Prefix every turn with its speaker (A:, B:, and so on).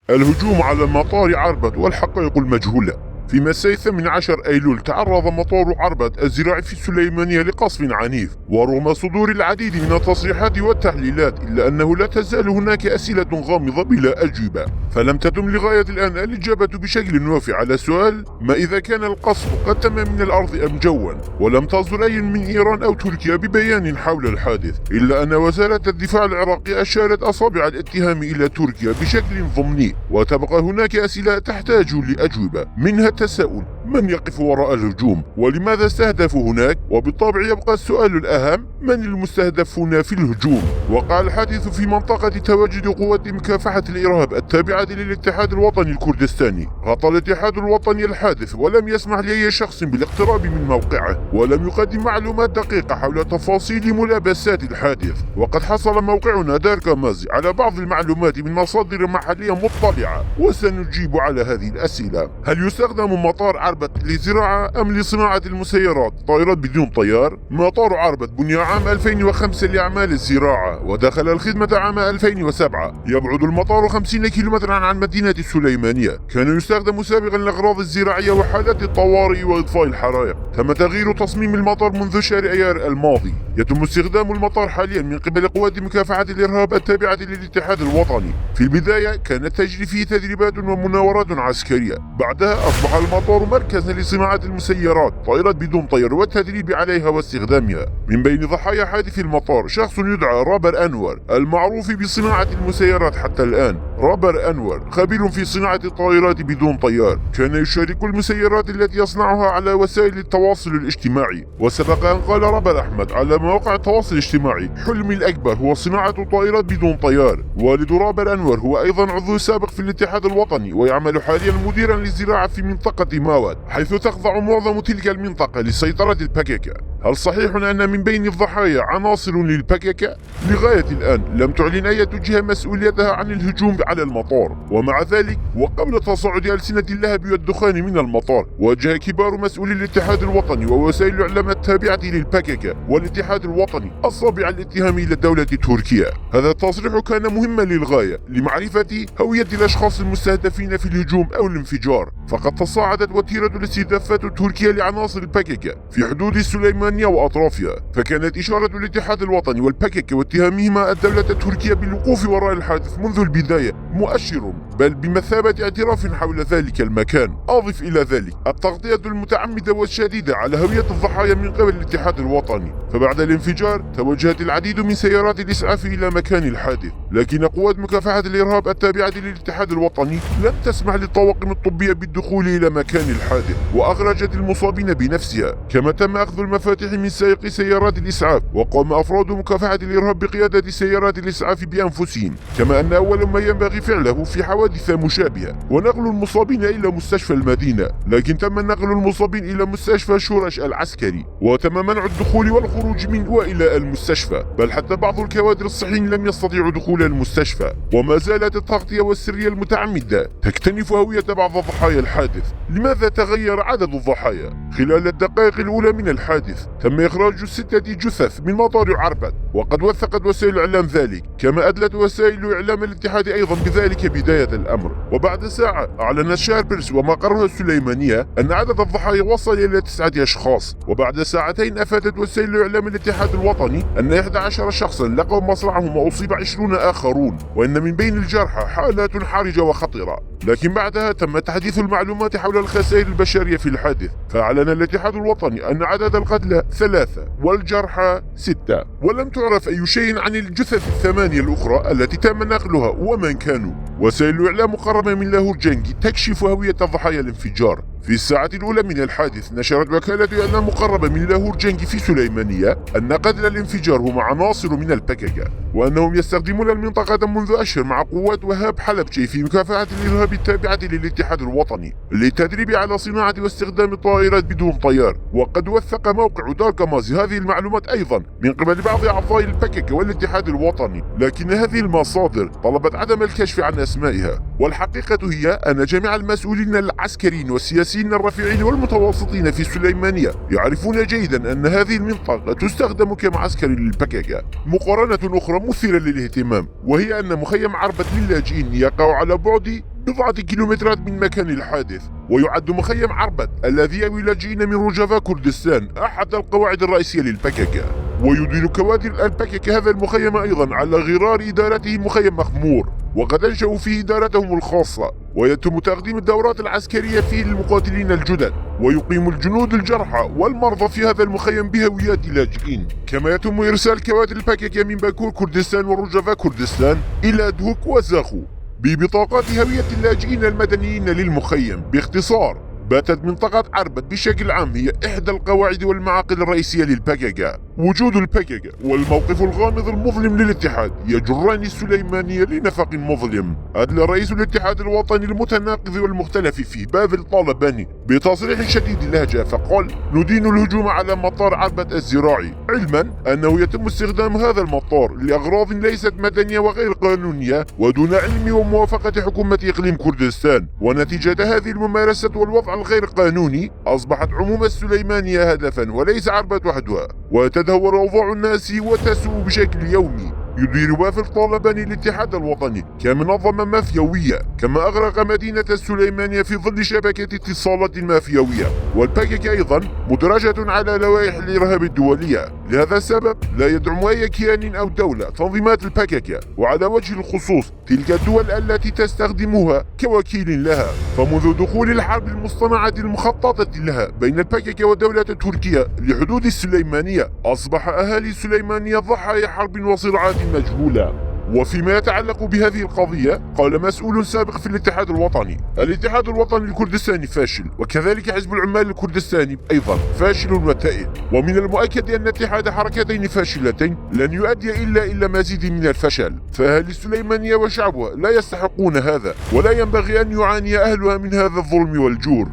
A: الهجوم على مطار عربد والحقائق المجهولة. في مساء 18 أيلول تعرض مطار عربد الزراعي في السليمانية لقصف عنيف، ورغم صدور العديد من التصريحات والتحليلات إلا أنه لا تزال هناك أسئلة غامضة بلا أجوبة. فلم تتم لغاية الآن الإجابة بشكل وافي على سؤال ما إذا كان القصف قد تم من الأرض أم جوا، ولم تصدر أي من إيران أو تركيا ببيان حول الحادث، إلا أن وزارة الدفاع العراقية أشارت أصابع الاتهام إلى تركيا بشكل ضمني، وتبقى هناك أسئلة تحتاج لأجوبة، منها التساؤل: من يقف وراء الهجوم؟ ولماذا استهدفوا هناك؟ وبالطبع يبقى السؤال الأهم: من المستهدفون في الهجوم؟ وقع الحادث في منطقة تواجد قوات مكافحة الإرهاب التابعة للاتحاد الوطني الكردستاني. غطى الاتحاد الوطني الحادث ولم يسمح لأي شخص بالاقتراب من موقعه، ولم يقدم معلومات دقيقة حول تفاصيل ملابسات الحادث. وقد حصل موقعنا دار كامازي على بعض المعلومات من مصادر محلية مطلعة، وسنجيب على هذه الأسئلة. هل يستخدم مطار عربد للزراعة أم لصناعة المسيرات طائرات بدون طيار؟ مطار عربد بني عام 2005 لأعمال الزراعة، ودخل الخدمة عام 2007. يبعد المطار 50 كيلومترا عن مدينة السليمانية. كان يستخدم سابقا للأغراض الزراعية وحالات الطوارئ وإطفاء الحرائق. تم تغيير تصميم المطار منذ شهر أيار الماضي. يتم استخدام المطار حاليا من قبل قوات مكافحة الإرهاب التابعة للاتحاد الوطني. في البداية كانت تجري فيه تدريبات ومناورات عسكرية، بعدها أصبح المطار مركزا لصناعة المسيرات طائرات بدون طيار والتدريب عليها واستخدامها. من بين ضحايا حادث المطار شخص يدعى رابر أنور، المعروف بصناعة المسيرات حتى الآن. رابر أنور خبير في صناعة الطائرات بدون طيار، كان يشارك المسيرات التي يصنعها على وسائل التواصل الاجتماعي. وسبق أن قال رابر أحمد على مواقع التواصل الاجتماعي: حلمي الأكبر هو صناعة طائرات بدون طيار. والد رابر أنور هو أيضا عضو سابق في الاتحاد الوطني، ويعمل حاليا مديرا للزراعة في منطقة ماوات، حيث تخضع معظم تلك المنطقة لسيطرة الباكيكا. هل صحيح أن من بين الضحايا عناصر للباكيكا؟ لغاية الآن لم تعلن أي جهة مسؤوليتها عن الهجوم على المطار. ومع ذلك وقبل تصاعد ألسنة اللهب والدخان من المطار، واجه كبار مسؤولي الاتحاد الوطني ووسائل الإعلام التابعة للباكيكا والاتحاد الوطني أصابع الاتهام إلى الدولة تركيا. هذا التصريح كان مهما للغاية لمعرفة هوية الأشخاص المستهدفين في الهجوم أو الانفجار، فقد تصاعدت وتيرة الاستهدافات التركية لعناصر الباكيكا في حدود السليمانية وأطرافها. فكانت إشارة الاتحاد الوطني والباكيكا واتهامهما الدولة التركية بالوقوف وراء الحادث منذ البداية مؤشر، بل بمثابة اعتراف حول ذلك المكان. أضف إلى ذلك التغطية المتعمدة والشديدة على هوية الضحايا من قبل الاتحاد الوطني. فبعد الانفجار توجهت العديد من سيارات الإسعاف إلى مكان الحادث، لكن قوات مكافحة الإرهاب التابعة للاتحاد الوطني لم تسمح للطواقم الطبية بالدخول إلى مكان الحادث، وأخرجت المصابين بنفسها. كما تم أخذ المفاتيح من سائق سيارات الإسعاف، وقام أفراد مكافحة الإرهاب بقيادة سيارات الإسعاف بأنفسهم. كما أن أول ما ينبغي فعله في حوادث مشابهة ونقل المصابين إلى مستشفى المدينة، لكن تم نقل المصابين إلى مستشفى شورش العسكري، وتم منع الدخول والخروج من وإلى المستشفى، بل حتى بعض الكوادر الصحيين لم يستطيعوا دخول المستشفى. وما زالت التغطية والسرية المتعمدة تكتنف هوية بعض ضحايا الحادث. لماذا تغير عدد الضحايا؟ خلال الدقائق الأولى من الحادث تم إخراج 6 جثث من مطار عربد، وقد وثقت وسائل الإعلام ذلك، كما أدلت وسائل إعلام الاتحاد أيضا بذلك بداية الأمر. وبعد ساعة أعلنت شاربرس ومقرها السليمانية أن عدد الضحايا وصل إلى 9 أشخاص. وبعد ساعتين أفادت وسائل إعلام الاتحاد الوطني أن 11 شخصا لقوا مصرعهم وأصيب 20 آخرون، وأن من بين الجرحى حالات حرجة وخطرة. لكن بعدها تم تحديث المعلومات حول الخسائر البشرية في الحادث، فأعلن الاتحاد الوطني أن عدد القتلى 3 والجرحى 6، ولم تعرف أي شيء عن الجثث 8 الأخرى التي تم نقلها ومن كانوا. وسائل الإعلام مقربة من لاهور جنجي تكشف هوية ضحايا الانفجار. في الساعة الأولى من الحادث نشرت وكالة إعلام مقربة من لاهور جنجي في سليمانية أن قتل الانفجار هم عناصر من الباكيكا، وأنهم يستخدمون المنطقة منذ أشهر مع قوات وهاب حلبجي في مكافحة الإرهاب التابعة للاتحاد الوطني للتدريب على صناعة واستخدام الطائرات بدون طيار. وقد وثق موقع دار كامازي هذه المعلومات أيضا من قبل بعض أعضاء الباكيكا والاتحاد الوطني، لكن هذه المصادر طلبت عدم الكشف عن أسمائها. والحقيقة هي أن جميع المسؤولين العسكريين والسياسيين الرفيعين والمتوسطين في سليمانية يعرفون جيدا أن هذه المنطقة تستخدم كمعسكر للباكيكا. مقارنة أخرى مثيرة للاهتمام، وهي أن مخيم عربد للاجئين يقع على بعد بضعة كيلومترات من مكان الحادث. ويعد مخيم عربد الذي يأوي لاجئين من روجافا كردستان أحد القواعد الرئيسية للبككة. ويدير كوادر البككة هذا المخيم أيضا على غرار إدارته مخيم مخمور، وقد أنشأوا فيه إدارتهم الخاصة، ويتم تقديم الدورات العسكرية فيه للمقاتلين الجدد، ويقيم الجنود الجرحى والمرضى في هذا المخيم بهويات لاجئين. كما يتم إرسال كوادر البككة من باكور كردستان وروجافا كردستان إلى دهوك وزاخو ببطاقات هوية اللاجئين المدنيين للمخيم. باختصار، باتت منطقة عربد بشكل عام هي إحدى القواعد والمعاقل الرئيسية للبككة. وجود البككة والموقف الغامض المظلم للاتحاد يجران السليمانية لنفق مظلم. أدلى رئيس الاتحاد الوطني المتناقض والمختلف فيه بافل طالباني بتصريح شديد اللهجة، فقال: ندين الهجوم على مطار عربد الزراعي، علما أنه يتم استخدام هذا المطار لأغراض ليست مدنية وغير قانونية ودون علم وموافقة حكومة إقليم كردستان. ونتيجة هذه الممارسة والوضع الغير قانوني أصبحت عموم السليمانية هدفا وليس عربد وحدها، وتدهور أوضاع الناس وتسوء بشكل يومي. يدير بافل طالباني الاتحاد الوطني كمنظمة مافيوية، كما أغرق مدينة السليمانية في ظل شبكة اتصالات مافيوية. والبككة أيضا مدرجة على لوائح الإرهاب الدولية. لهذا السبب لا يدعم أي كيان أو دولة تنظيمات البككة، وعلى وجه الخصوص تلك الدول التي تستخدمها كوكيل لها. فمنذ دخول الحرب المصطنعة المخططة لها بين البككة ودولة تركيا لحدود السليمانية، أصبح أهالي السليمانية ضحايا حرب وصراعات مجهولة. وفيما يتعلق بهذه القضية، قال مسؤول سابق في الاتحاد الوطني: الاتحاد الوطني الكردستاني فاشل، وكذلك حزب العمال الكردستاني أيضا فاشل وتائه، ومن المؤكد أن اتحاد حركتين فاشلتين لن يؤدي إلا إلى مزيد من الفشل. فأهل السليمانية وشعبها لا يستحقون هذا، ولا ينبغي أن يعاني أهلها من هذا الظلم والجور.